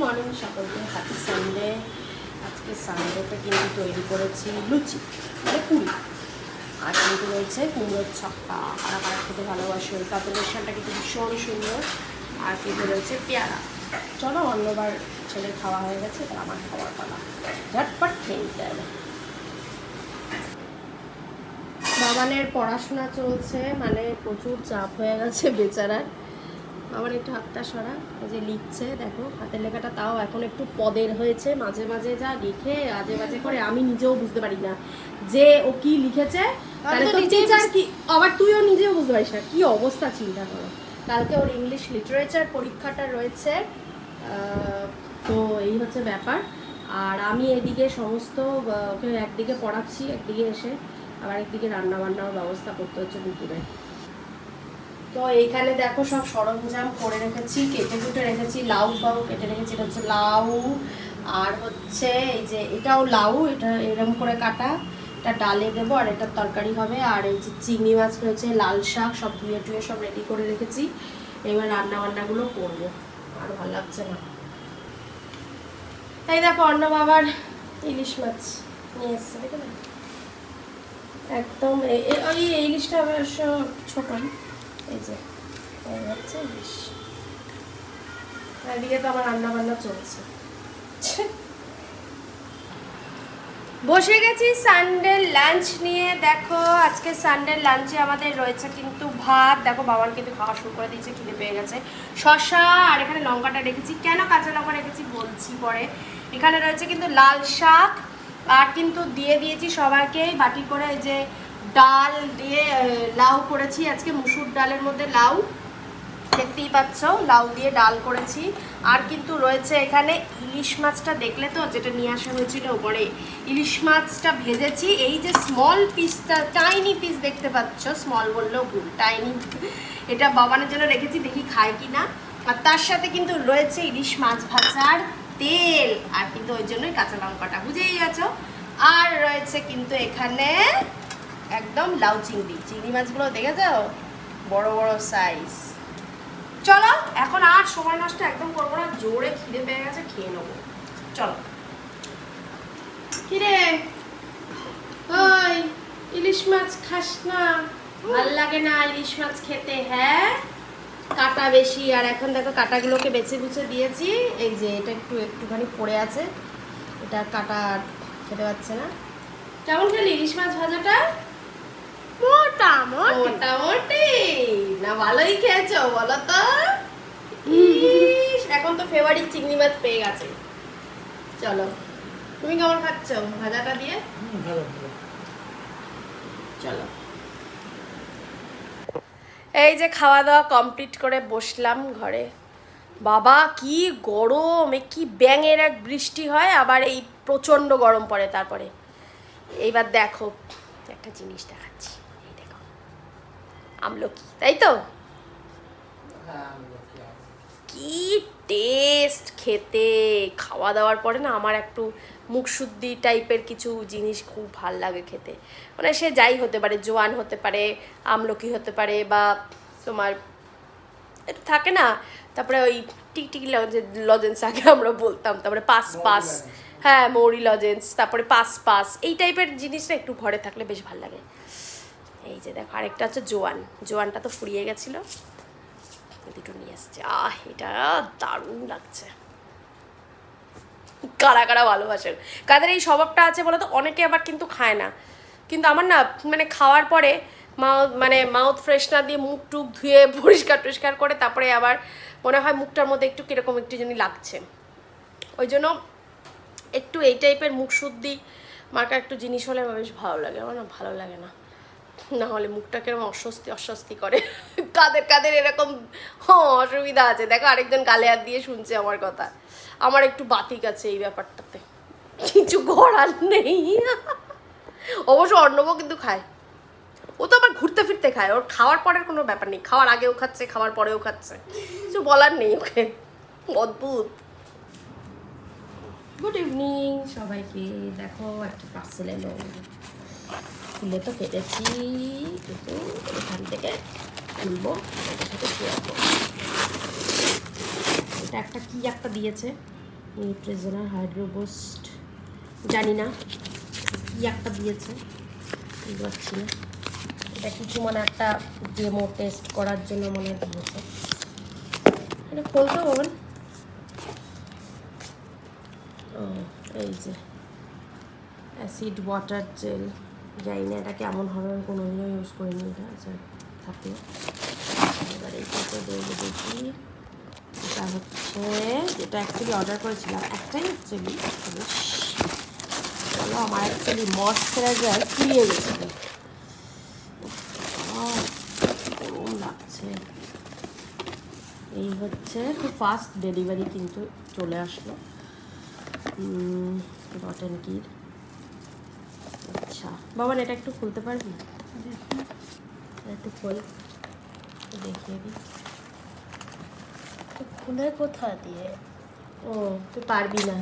Morning সকলকে, happy Sunday. আজকে সানডেতে কিন্তু তৈরি করেছি লুচি মানে পুরি, আর কিন্তু রয়েছে কুমড়োর ছক্কা। আর আমার খেতে ভালোবাসে, ওই কম্বিনেশনটা কিন্তু ভীষণ সুন্দর। আর কিন্তু রয়েছে পেয়ারা। চলো, অন্যবার ছেলের খাওয়া হয়ে গেছে, এবার আমার খাওয়ার পালা, ঝটপট খেয়ে নিতে হবে। বাবানের পড়াশোনা চলছে, মানে প্রচুর চাপ হয়ে গেছে বেচারার। আমার একটু হাতটা সরা, এই যে লিখছে দেখো, হাতের লেখাটা তাও এখন একটু পদের হয়েছে। মাঝে মাঝে যা লিখে আজে বাজে করে, আমি নিজেও বুঝতে পারি না যে ও কি লিখেছে। তাহলে তো টিচার কি, আবার তুইও নিজেও বুঝতে পারিস না কি অবস্থা, চিন্তা করো। কালকে ওর ইংলিশ লিটারেচার পরীক্ষাটা রয়েছে, তো এই হচ্ছে ব্যাপার। আর আমি এদিকে সমস্ত ওকে একদিকে পড়াচ্ছি, একদিকে এসে আবার একদিকে রান্না বান্নার ব্যবস্থা করতে হচ্ছে দুপুরে। তো এইখানে দেখো সব সরঞ্জাম করে রেখেছি, কেটে কুটে রেখেছি। লাউ ফাউ কেটে রেখেছি, এটা হচ্ছে লাউ। আর হচ্ছে এই যে এটাও লাউ, এটা এরকম করে কাটা, এটা ডালে দেবো আর এটার তরকারি হবে। আর এই যে চিংড়ি মাছ রয়েছে, লাল শাক, সব ধুয়ে টুয়ে সব রেডি করে রেখেছি। এবার রান্না বান্নাগুলো করবো, আর ভালো লাগছে না। তাই দেখো অন্য বাবার ইলিশ মাছ নিয়ে এসছে, দেখে না একদম। ওই ইলিশটা অবশ্য ছোটই, এই যে হচ্ছে ইলিশ। এদিকে তো আমার রান্না বান্না চলছে। বসে গেছি সানডে লাঞ্চ নিয়ে। দেখো আজকে সানডে লাঞ্চে আমাদের রয়েছে কিন্তু ভাত। দেখো বাবার কিন্তু খাওয়া শুরু করে দিয়েছে, খিদে পেয়ে গেছে। শসা, আর এখানে লঙ্কাটা রেখেছি। কেন কাঁচা লঙ্কা রেখেছি বলছি পরে। এখানে রয়েছে কিন্তু লাল শাক, আর কিন্তু দিয়ে দিয়েছি সবাইকে বাটি করে। এই যে ডাল দিয়ে লাউ করেছি আজকে, মুসুর ডালের মধ্যে লাউ, দেখতেই পাচ্ছ, লাউ দিয়ে ডাল করেছি। আর কিন্তু রয়েছে এখানে ইলিশ মাছটা, দেখলে তো যেটা নিয়ে আসা হয়েছিল ওপরে, ইলিশ মাছটা ভেজেছি। এই যে স্মল পিসটা, টাইনি পিস দেখতে পাচ্ছ, স্মল বললেও ভুল, টাইনি, এটা বাবানের জন্য রেখেছি, দেখি খায় কি না। আর তার সাথে কিন্তু রয়েছে ইলিশ মাছ ভাজার তেল, আর কিন্তু ওই জন্যই কাঁচা লঙ্কাটা, বুঝেই গেছো। আর রয়েছে কিন্তু এখানে একদম লাউ চিংড়ি, চিংড়ি মাছগুলো দেখে যাও, বড় বড় সাইজ। চলো এখন আর সময় নষ্ট একদম করবো না, জোরে খিদে পেয়ে গেছে, খেয়ে নেবো। চলো। কিরে ওই ইলিশ মাছ খাস না? ভাল লাগে না ইলিশ মাছ খেতে? হ্যাঁ, কাটা বেশি। আর এখন দেখো কাটাগুলোকে বেছে বুছে দিয়েছি। এই যে এটা একটুখানি পড়ে আছে, এটা কাটা খেতে পাচ্ছে না। কেমন খেলি ইলিশ মাছ ভাজাটা? মোটামুটি না, ভালোই খেয়েছো বলো তো। এখন তো ফেভারিট চিংড়ি মাছ পেয়ে গেছে। চলো, তুমি কেমন খাচ্ছ ভাজাটা দিয়ে? চলো, এই যে খাওয়া দাওয়া কমপ্লিট করে বসলাম ঘরে। বাবা কি গরম, কি ব্যাঙের এক বৃষ্টি হয়, আবার এই প্রচন্ড গরম পড়ে। তারপরে এইবার দেখো একটা জিনিস দেখাচ্ছি, এই দেখো আমলকি, তাই তো? কি টেস্ট খেতে। খাওয়া দাওয়ার পরে না আমার একটু মুখশুদ্ধি টাইপের কিছু জিনিস খুব ভাল লাগে খেতে। মানে সে যাই হতে পারে, জোয়ান হতে পারে, আমলকি হতে পারে, বা তোমার এটা থাকে না, তারপরে ওই টিকটিকি লজেন্স আগে আমরা বলতাম, তারপরে পাস পাস, হ্যাঁ মৌরি লজেন্স, তারপরে পাস পাস, এই টাইপের জিনিসটা একটু ঘরে থাকলে বেশ ভালো লাগে। এই যে দেখো আরেকটা হচ্ছে জোয়ান, জোয়ানটা তো ফুরিয়ে গেছিলো, দুটো নিয়ে এসছে। এটা দারুণ লাগছে। কারা কারা ভালোবাসেন, কাদের এই স্বভাবটা আছে বলো তো? অনেকে আবার কিন্তু খায় না, কিন্তু আমার না মানে খাওয়ার পরে মাউথ ফ্রেশনার দিয়ে মুখ টুক ধুয়ে পরিষ্কার টরিষ্কার করে তারপরে আবার মনে হয় মুখটার মধ্যে একটু কীরকম একটু জানি লাগছে। ওই জন্য একটু এই টাইপের মুখ শুদ্ধি মার্কা একটু জিনিস হলে আমার বেশ ভালো লাগে। আমার না ভালো লাগে না, না হলে মুখটাকে এরকম অস্বস্তি করে। কাদের কাদের এরকম অসুবিধা আছে দেখো, আরেকজন গালে হাত দিয়ে শুনছে আমার কথা। আমার একটু বাতিক আছে এই ব্যাপারটাতে, কিছু করার নেই। অবশ্য অর্ণব কিন্তু খায়, ও তো আবার ঘুরতে ফিরতে খায়, ওর খাওয়ার পরের কোনো ব্যাপার নেই, খাওয়ার আগেও খাচ্ছে খাওয়ার পরেও খাচ্ছে, কিছু বলার নেই ওকে, অদ্ভুত। গুড ইভিনিং সবাইকে। দেখো একটা পার্সেল এলো, খুলে তো কেটেছি, কিন্তু এখান থেকে খুলবো, এটার সাথে শেয়ার করবো। এটা একটা কি একটা দিয়েছে, নিউট্রিজেনার হাইড্রো বুস্ট, জানি না কি একটা দিয়েছে, বুঝতে পারছি না। এটা কিছু মানে একটা ডেমো টেস্ট করার জন্য মনে দিয়েছে। এটা খুলতে হবে। ও এই যে অ্যাসিড ওয়াটার জেল, জানি না এটা কেমন হবে, আমি কোনোদিনও ইউজ করিনি এটা। আচ্ছা থাকলো, এবার এইটাতে দেখবো দেখি। এটা হচ্ছে যেটা অ্যাকচুয়ালি অর্ডার করেছিলাম, একটাই অ্যাকচুয়ালি। চলো, আমার অ্যাকচুয়ালি ময়শ্চারাইজার ফুরিয়ে গেছে, গরম লাগছে। এই হচ্ছে খুব ফাস্ট ডেলিভারি কিন্তু চলে আসলো ডট অ্যান্ড কির। আচ্ছা বাবা, এটা একটু খুলতে পারবি? একটু খোল, দেখিয়ে দিই। খুলে কোথা দিয়ে? ও তুই পারবি না,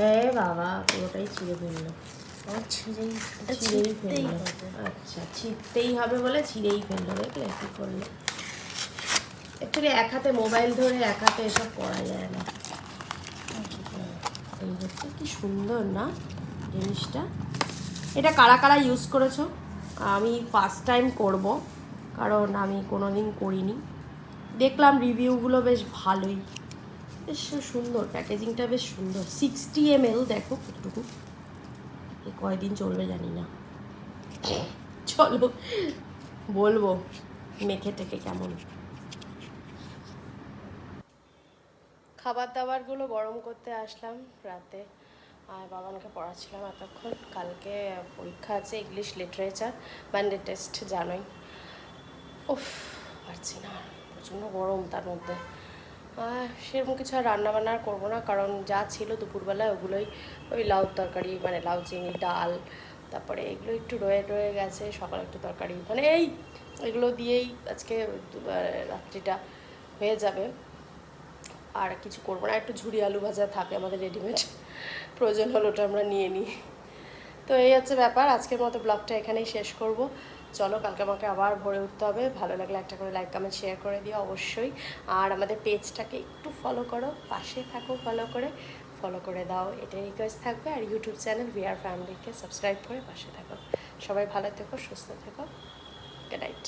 এ বাবা পুরোটাই ছিঁড়ে ফেললো। ছিঁড়েই ফেললো। আচ্ছা ছিঁড়তেই হবে বলে ছিঁড়েই ফেললো, দেখলে কী করলো। অ্যাকচুয়ালি এক হাতে মোবাইল ধরে এক হাতে এসব করা যায় না। এই হচ্ছে, কি সুন্দর না জিনিসটা। এটা কারা কারা ইউজ করেছো? আমি ফার্স্ট টাইম করব, কারণ আমি কোনো দিন করিনি। দেখলাম রিভিউগুলো বেশ ভালোই, বেশ সুন্দর, প্যাকেজিংটা বেশ সুন্দর। 60 ml, দেখো কতটুকু, এ কয়দিন চলবে জানি না। চলো বলবো মেখে টেকে কেমন। খাবার দাবারগুলো গরম করতে আসলাম রাতে, আর বাবানকে পড়াচ্ছিলাম এতক্ষণ। কালকে পরীক্ষা আছে, ইংলিশ লিটারেচার মানডে টেস্ট, জানোই। উফ পারছি না, প্রচণ্ড গরম, তার মধ্যে সেরকম কিছু আর রান্নাবান্না আর করবো না, কারণ যা ছিল দুপুরবেলায় ওগুলোই, ওই লাউ তরকারি মানে লাউ চিংড়ি ডাল, তারপরে এগুলো একটু রয়ে রয়ে গেছে, সকালে একটু তরকারি, মানে এগুলো দিয়েই আজকে রাত্রিটা হয়ে যাবে। আর কিছু করবো না, একটু ঝুরি আলু ভাজা থাকে আমাদের রেডিমেড, প্রয়োজন হলো ওটা আমরা নিয়ে নিই। তো এই হচ্ছে ব্যাপার। আজকের মতো ব্লগটা এখানেই শেষ করব। চলো, কালকে আমাকে আবার ভরে উঠতে হবে। ভালো লাগলে একটা করে লাইক কমেন্ট শেয়ার করে দিও অবশ্যই। আর আমাদের পেজটাকে একটু ফলো করো, পাশে থাকো, ফলো করে দাও, এটাই রিকোয়েস্ট থাকবে। আর ইউটিউব চ্যানেল ভিআর ফ্যামিলিকে সাবস্ক্রাইব করে পাশে থাকো। সবাই ভালো থেকো, সুস্থ থেকো। Good night.